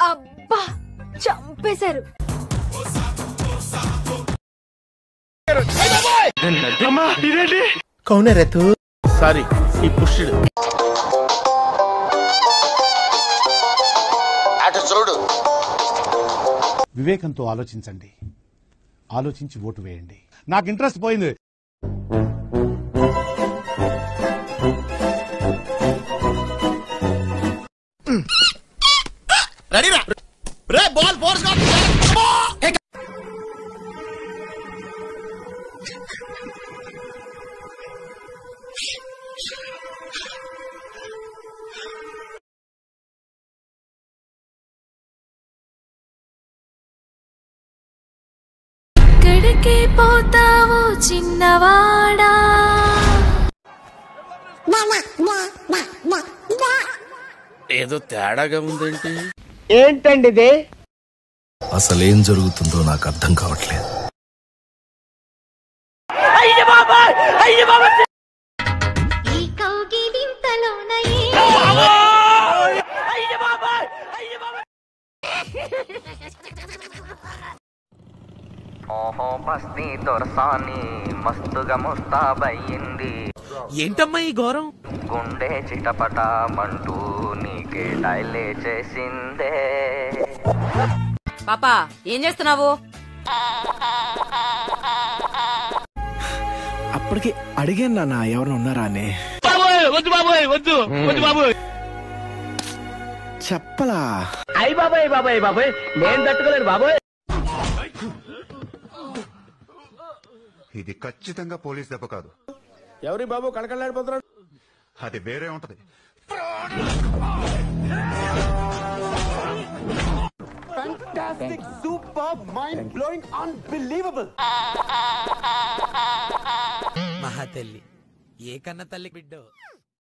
అబ్బా చంపేశారు. కౌన్ రే తూ? సారీ, ఈ పుష్డ్. వివేకంతో ఆలోచించండి, ఆలోచించి ఓటు వేయండి. నాకు ఇంట్రెస్ట్ పోయింది. ఎక్కడికి పోతావు చిన్నవాడా? ఏదో తేడాగా ఉందేంటి? ఏంటండి ఇది? అసలేం జరుగుతుందో నాకు అర్థం కావట్లేదు. ఈ కౌగిలింతలోన ఓహో మస్తీ దొరసాని మస్తుగా ముస్తాబయ్యింది. ఏంటమ్మా ఈ ఘోరం? గుండె చిటపట మంటూ నీకే డైలే చేసిందే. పాపా ఏం చేస్తున్నావు? అప్పటికి అడిగాను నాన్న ఎవరైనా ఉన్నారా అని. వద్దు బాబోయ్, వద్దు వద్దు బాబోయ్. చెప్పలా? అయ్యి బాబాయ్ బాబాయ్ బాబాయ్, నేను తట్టుకోలేను బాబాయ్. ఇది ఖచ్చితంగా పోలీస్ దెబ్బ కాదు. ఎవరి బాబు కళకళలాడిపోతున్నాడు? అది వేరే ఉంటది. Fantastic, superb, mind-blowing, unbelievable. మహాతల్లి ఏ కన్న తల్లి బిడ్డో